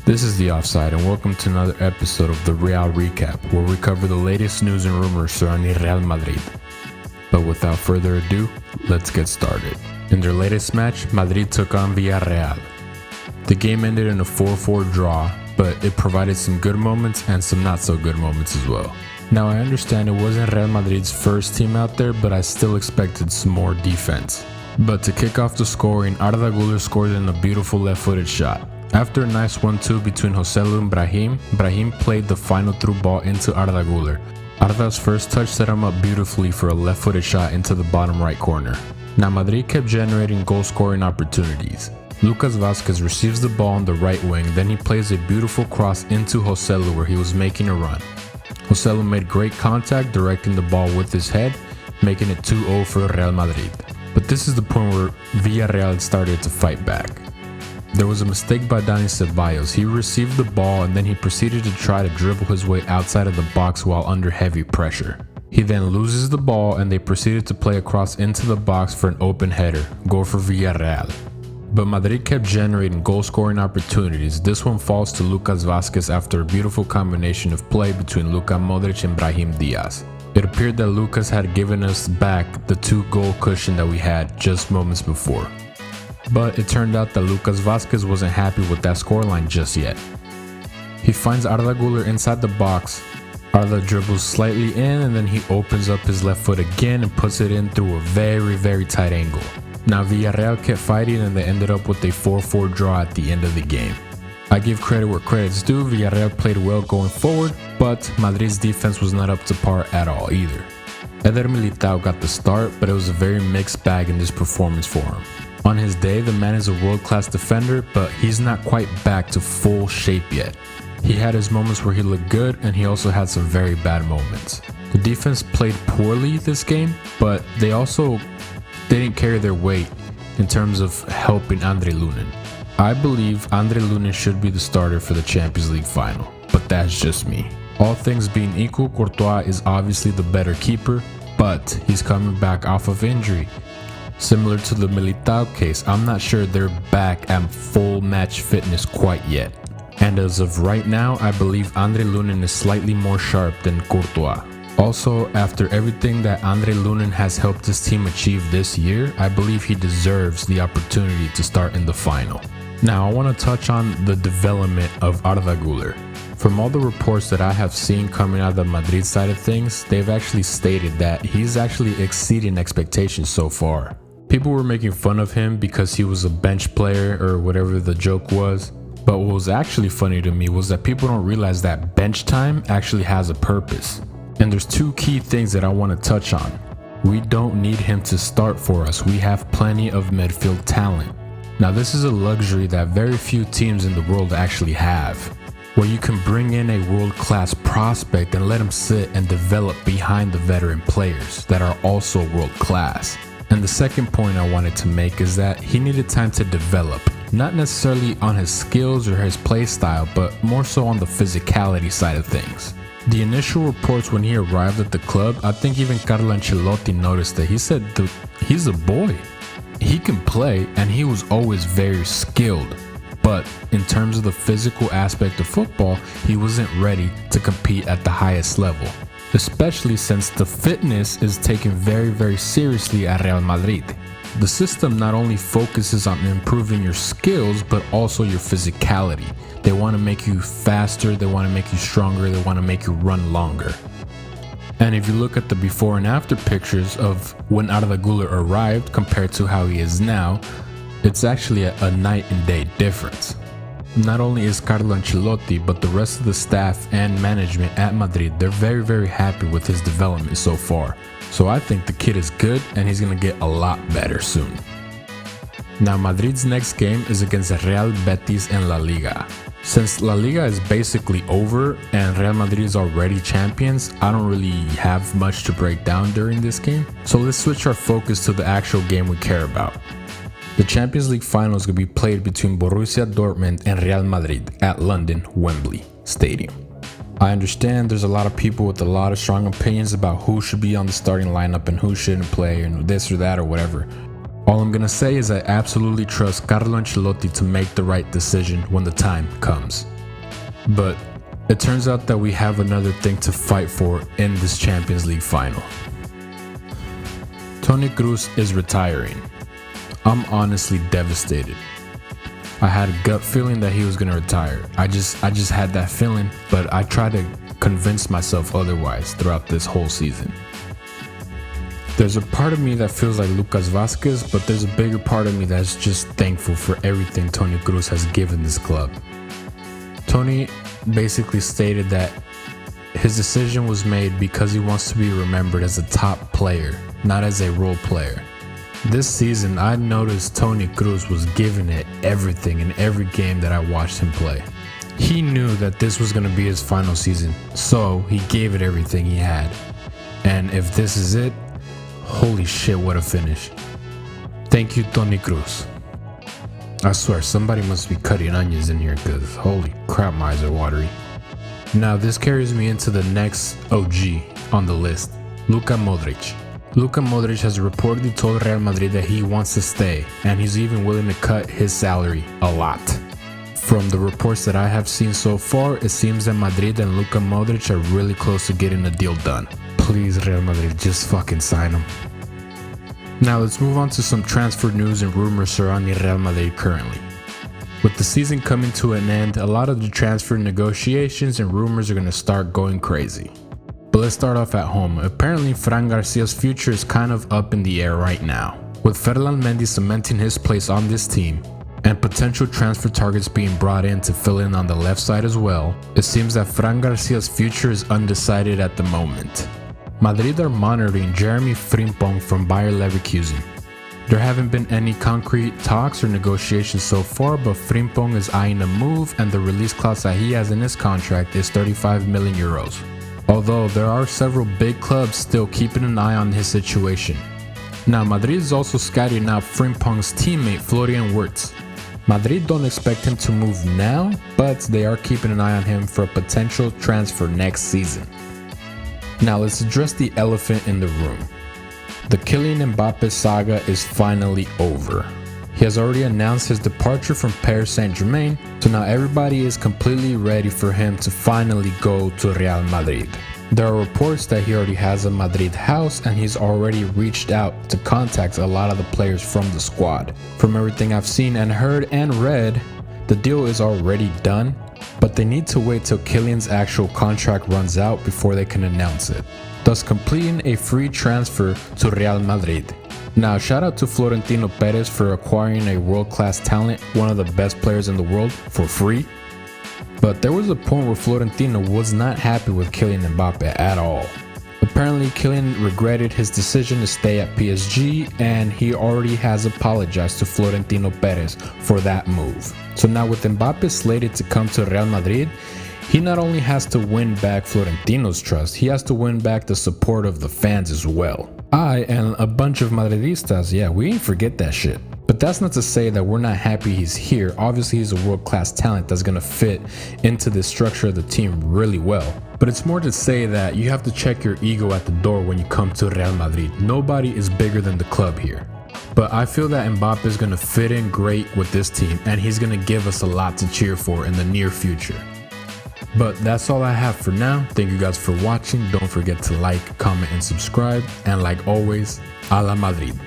This is The Offside, and welcome to another episode of the Real Recap, where we cover the latest news and rumors surrounding Real Madrid. But without further ado, let's get started. In their latest match, Madrid took on Villarreal. The game ended in a 4-4 draw, but it provided some good moments and some not so good moments as well. Now I understand it wasn't Real Madrid's first team out there, but I still expected some more defense. But to kick off the scoring, Arda Guler scored in a beautiful left-footed shot. After a nice 1-2 between Joselu and Brahim played the final through ball into Arda Guler. Arda's first touch set him up beautifully for a left-footed shot into the bottom right corner. Now Madrid kept generating goal-scoring opportunities. Lucas Vázquez receives the ball on the right wing, then he plays a beautiful cross into Joselu where he was making a run. Joselu made great contact, directing the ball with his head, making it 2-0 for Real Madrid. But this is the point where Villarreal started to fight back. There was a mistake by Dani Ceballos. He received the ball and then he proceeded to try to dribble his way outside of the box while under heavy pressure. He then loses the ball and they proceeded to play across into the box for an open header, goal for Villarreal. But Madrid kept generating goal-scoring opportunities. This one falls to Lucas Vázquez after a beautiful combination of play between Luka Modric and Brahim Diaz. It appeared that Lucas had given us back the 2-goal cushion that we had just moments before. But it turned out that Lucas Vázquez wasn't happy with that scoreline just yet. He finds Arda Guler inside the box. Arda dribbles slightly in and then he opens up his left foot again and puts it in through a very tight angle. Now Villarreal kept fighting and they ended up with a 4-4 draw at the end of the game. I give credit where credit's due. Villarreal played well going forward, but Madrid's defense was not up to par at all either. Eder Militao got the start, but it was a very mixed bag in this performance for him. On his day, the man is a world-class defender, but he's not quite back to full shape yet. He had his moments where he looked good, and he also had some very bad moments. The defense played poorly this game, but they didn't carry their weight in terms of helping Andre Lunin. I believe Andre Lunin should be the starter for the Champions League final, but that's just me. All things being equal, Courtois is obviously the better keeper, but he's coming back off of injury. Similar to the Militao case, I'm not sure they're back at full match fitness quite yet. And as of right now, I believe Andre Lunin is slightly more sharp than Courtois. Also, after everything that Andre Lunin has helped his team achieve this year, I believe he deserves the opportunity to start in the final. Now, I want to touch on the development of Arda Guler. From all the reports that I have seen coming out of the Madrid side of things, they've actually stated that he's actually exceeding expectations so far. People were making fun of him because he was a bench player or whatever the joke was. But what was actually funny to me was that people don't realize that bench time actually has a purpose. And there's two key things that I want to touch on. We don't need him to start for us. We have plenty of midfield talent. Now this is a luxury that very few teams in the world actually have, where you can bring in a world-class prospect and let him sit and develop behind the veteran players that are also world-class. And the second point I wanted to make is that he needed time to develop, not necessarily on his skills or his play style, but more so on the physicality side of things. The initial reports when he arrived at the club, I think even Carlo Ancelotti noticed that. He said, he's a boy. He can play and he was always very skilled. But in terms of the physical aspect of football, he wasn't ready to compete at the highest level. Especially since the fitness is taken very seriously at Real Madrid. The system not only focuses on improving your skills, but also your physicality. They want to make you faster, they want to make you stronger, they want to make you run longer. And if you look at the before and after pictures of when Arda Guler arrived compared to how he is now, it's actually a night and day difference. Not only is Carlo Ancelotti, but the rest of the staff and management at Madrid, they're very happy with his development so far. So I think the kid is good and he's going to get a lot better soon. Now Madrid's next game is against Real Betis in La Liga. Since La Liga is basically over and Real Madrid is already champions, I don't really have much to break down during this game. So let's switch our focus to the actual game we care about. The Champions League final is going to be played between Borussia Dortmund and Real Madrid at London Wembley Stadium. I understand there's a lot of people with a lot of strong opinions about who should be on the starting lineup and who shouldn't play and this or that or whatever. All I'm going to say is I absolutely trust Carlo Ancelotti to make the right decision when the time comes. But it turns out that we have another thing to fight for in this Champions League final. Toni Kroos is retiring. I'm honestly devastated. I had a gut feeling that he was going to retire. I just had that feeling, but I tried to convince myself otherwise throughout this whole season. There's a part of me that feels like Lucas Vazquez, but there's a bigger part of me that's just thankful for everything Toni Kroos has given this club. Toni basically stated that his decision was made because he wants to be remembered as a top player, not as a role player. This season, I noticed Toni Kroos was giving it everything in every game that I watched him play. He knew that this was going to be his final season, so he gave it everything he had. And if this is it, holy shit, what a finish. Thank you, Toni Kroos. I swear, somebody must be cutting onions in here because holy crap, my eyes are watery. Now, this carries me into the next OG on the list, Luka Modric. Luka Modric has reportedly told Real Madrid that he wants to stay, and he's even willing to cut his salary a lot. From the reports that I have seen so far, it seems that Madrid and Luka Modric are really close to getting a deal done. Please, Real Madrid, just fucking sign him. Now let's move on to some transfer news and rumors surrounding Real Madrid currently. With the season coming to an end, a lot of the transfer negotiations and rumors are going to start going crazy. But let's start off at home. Apparently, Fran Garcia's future is kind of up in the air right now, with Ferland Mendy cementing his place on this team and potential transfer targets being brought in to fill in on the left side as well. It seems that Fran Garcia's future is undecided at the moment. Madrid are monitoring Jeremy Frimpong from Bayer Leverkusen. There haven't been any concrete talks or negotiations so far, but Frimpong is eyeing a move, and the release clause that he has in his contract is 35 million euros. Although there are several big clubs still keeping an eye on his situation. Now, Madrid is also scouting out Frimpong's teammate Florian Wirtz. Madrid don't expect him to move now, but they are keeping an eye on him for a potential transfer next season. Now let's address the elephant in the room. The Kylian Mbappe saga is finally over. He has already announced his departure from Paris Saint-Germain, so now everybody is completely ready for him to finally go to Real Madrid. There are reports that he already has a Madrid house and he's already reached out to contact a lot of the players from the squad. From everything I've seen and heard and read, the deal is already done, but they need to wait till Kylian's actual contract runs out before they can announce it, thus completing a free transfer to Real Madrid. Now, shout out to Florentino Perez for acquiring a world-class talent, one of the best players in the world, for free. But there was a point where Florentino was not happy with Kylian Mbappe at all. Apparently, Kylian regretted his decision to stay at PSG, and he already has apologized to Florentino Perez for that move. So now with Mbappe slated to come to Real Madrid, he not only has to win back Florentino's trust, he has to win back the support of the fans as well. I and a bunch of Madridistas, yeah, we ain't forget that shit. But that's not to say that we're not happy he's here. Obviously, he's a world-class talent that's going to fit into the structure of the team really well. But it's more to say that you have to check your ego at the door when you come to Real Madrid. Nobody is bigger than the club here. But I feel that Mbappe is going to fit in great with this team, and he's going to give us a lot to cheer for in the near future. But that's all I have for now. Thank you guys for watching. Don't forget to like, comment, and subscribe. And like always, a la Madrid.